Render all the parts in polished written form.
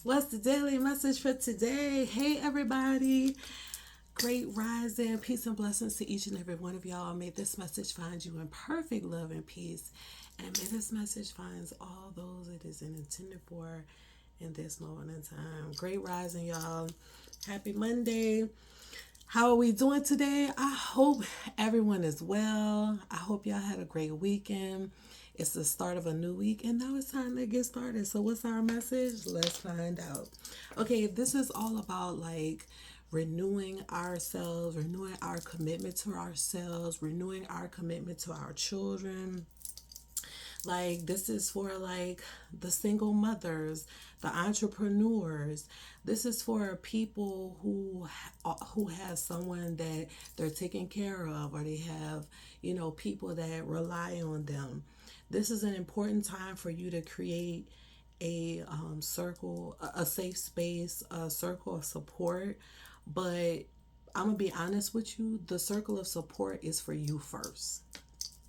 What's the daily message for today? Hey, everybody. Great rising. Peace and blessings to each and every one of y'all. May this message find you in perfect love and peace. And may this message find all those it is intended for in this moment in time. Great rising, y'all. Happy Monday. How are we doing today? I hope everyone is well. I hope y'all had a great weekend. It's the start of a new week, and now it's time to get started. So, what's our message? Let's find out. Okay, this is all about like renewing ourselves, renewing our commitment to ourselves, renewing our commitment to our children, like this is for like the single mothers, the entrepreneurs. This is for people who have someone that they're taking care of, or they have, people that rely on them. This is an important time for you to create a circle, a safe space, a circle of support. But I'm gonna be honest with you, the circle of support is for you first.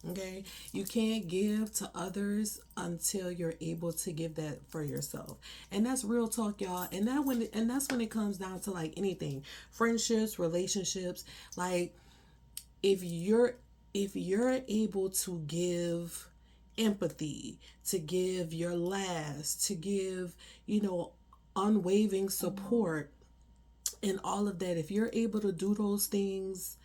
Okay, you can't give to others until you're able to give that for yourself, and that's real talk, y'all. And that's when it comes down to like anything, friendships, relationships. Like if you're if you're able to give empathy, to give your last, to give unwavering support, and all of that. If you're able to do those things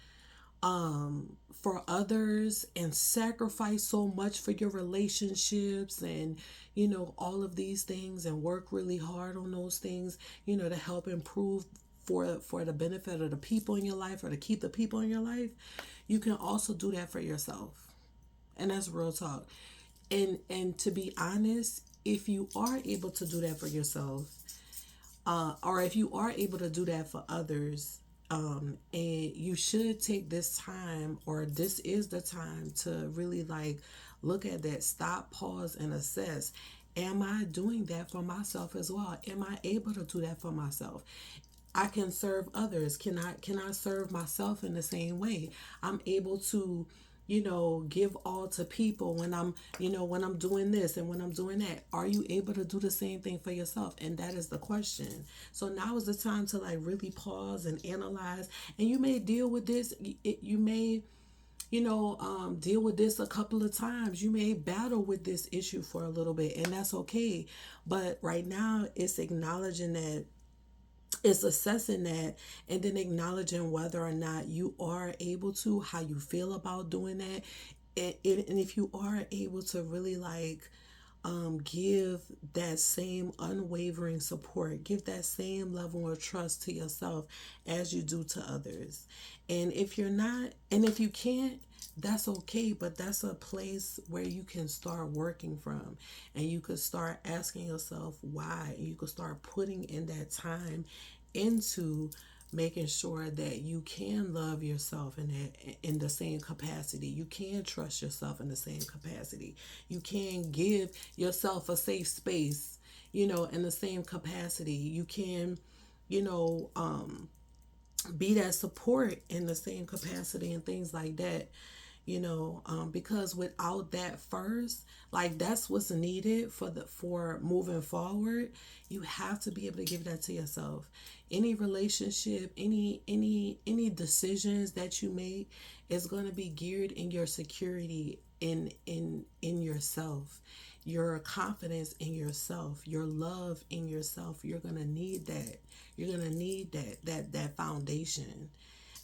for others and sacrifice so much for your relationships and all of these things and work really hard on those things to help improve for the benefit of the people in your life or to keep the people in your life, you can also do that for yourself. And that's real talk. And to be honest, if you are able to do that for yourself, or if you are able to do that for others, and you should take this time, or this is the time to really like look at that, stop, pause, and assess. Am I doing that for myself as well? Am I able to do that for myself? I can serve others. Can I serve myself in the same way? I'm able to give all to people when I'm doing this and when I'm doing that. Are you able to do the same thing for yourself? And that is the question. So now is the time to like really pause and analyze. And you may deal with this. You may deal with this a couple of times. You may battle with this issue for a little bit, and that's okay. But right now, it's acknowledging that, it's assessing that, and then acknowledging whether or not you are able to, how you feel about doing that. And if you are able to really like give that same unwavering support, give that same level of trust to yourself as you do to others. And if you're not, and if you can't, that's okay, but that's a place where you can start working from, and you could start asking yourself why, and you could start putting in that time into making sure that you can love yourself in the same capacity. You can trust yourself in the same capacity. You can give yourself a safe space, in the same capacity. You can, you know, um, be that support in the same capacity and things like that. Because without that first, like that's what's needed for moving forward. You have to be able to give that to yourself. Any relationship, any decisions that you make is going to be geared in your security in yourself, your confidence in yourself, your love in yourself. You're going to need that. You're going to need that foundation.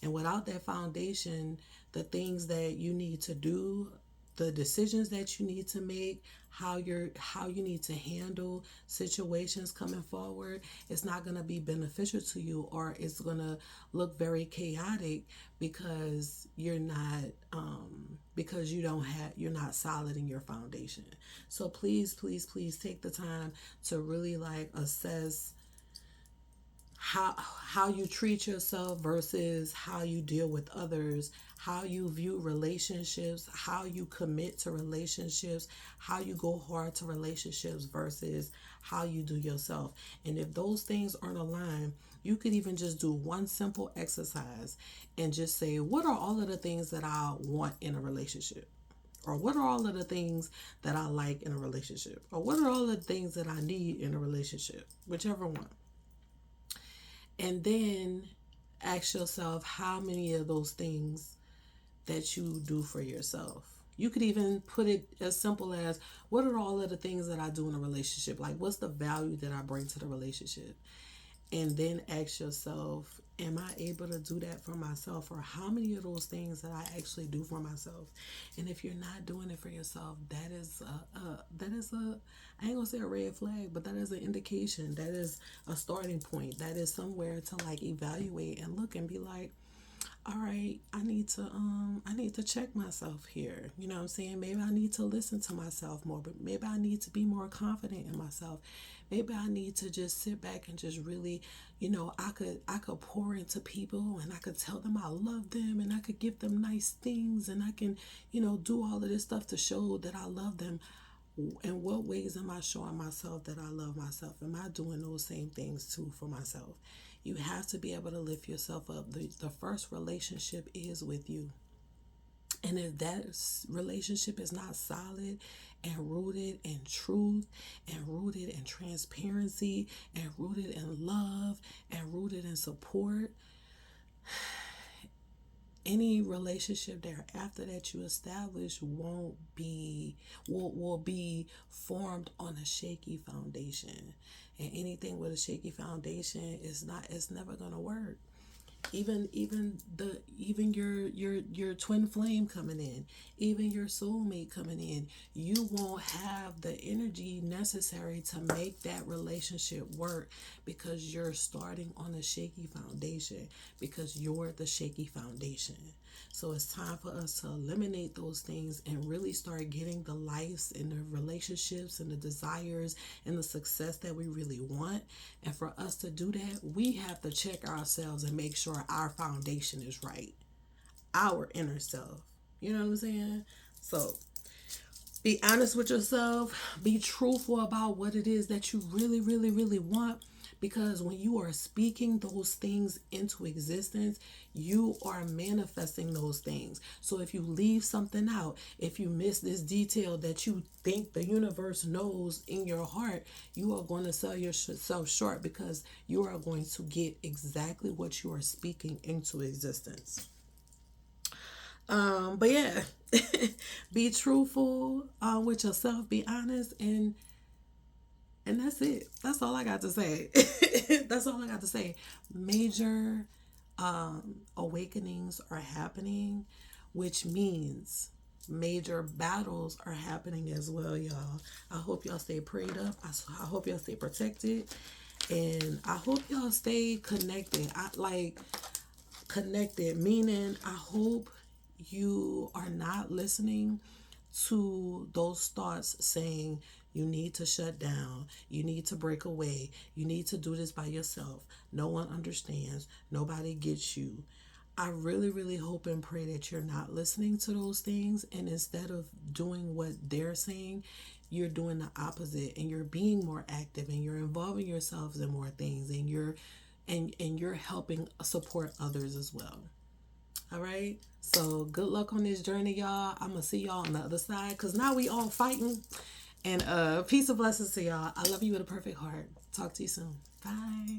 And without that foundation, the things that you need to do, the decisions that you need to make, how you need to handle situations coming forward, it's not going to be beneficial to you, or it's going to look very chaotic because because you're not solid in your foundation. So please, please, please take the time to really like assess how you treat yourself versus how you deal with others, how you view relationships, how you commit to relationships, how you go hard to relationships versus how you do yourself. And if those things aren't aligned, you could even just do one simple exercise and just say, what are all of the things that I want in a relationship? Or what are all of the things that I like in a relationship? Or what are all the things that I need in a relationship? Whichever one. And then ask yourself how many of those things that you do for yourself. You could even put it as simple as, what are all of the things that I do in a relationship? Like, what's the value that I bring to the relationship? And then ask yourself, am I able to do that for myself? Or how many of those things that I actually do for myself? And if you're not doing it for yourself, that is a I ain't gonna say a red flag, but that is an indication. That is a starting point. That is somewhere to like evaluate and look and be like, all right, I need to check myself here. You know what I'm saying? Maybe I need to listen to myself more, but maybe I need to be more confident in myself. Maybe I need to just sit back and just really, I could pour into people, and I could tell them I love them, and I could give them nice things, and I can, do all of this stuff to show that I love them. In what ways am I showing myself that I love myself? Am I doing those same things too for myself? You have to be able to lift yourself up. The first relationship is with you. And if that relationship is not solid and rooted in truth and rooted in transparency and rooted in love and rooted in support, any relationship thereafter that you establish will be formed on a shaky foundation. And anything with a shaky foundation it's never gonna work. Even your twin flame coming in, even your soulmate coming in, you won't have the energy necessary to make that relationship work, because you're starting on a shaky foundation, because you're the shaky foundation. So it's time for us to eliminate those things and really start getting the lives and the relationships and the desires and the success that we really want. And for us to do that, we have to check ourselves and make sure our foundation is right. Our inner self. You know what I'm saying? So be honest with yourself. Be truthful about what it is that you really, really, really want. Because when you are speaking those things into existence, you are manifesting those things. So if you leave something out, if you miss this detail that you think the universe knows in your heart, you are going to sell yourself short, because you are going to get exactly what you are speaking into existence. But yeah, be truthful with yourself, be honest, and that's it. That's all I got to say. That's all I got to say. Major awakenings are happening, which means major battles are happening as well, y'all. I hope y'all stay prayed up. I hope y'all stay protected. And I hope y'all stay connected. Connected, meaning I hope you are not listening to those thoughts saying you need to shut down, you need to break away, you need to do this by yourself. No one understands, nobody gets you. I really, really hope and pray that you're not listening to those things, and instead of doing what they're saying, you're doing the opposite, and you're being more active, and you're involving yourselves in more things, and you're helping support others as well. All right. So good luck on this journey, y'all. I'm gonna see y'all on the other side, because now we all fighting. And peace and blessings to y'all. I love you with a perfect heart. Talk to you soon. Bye.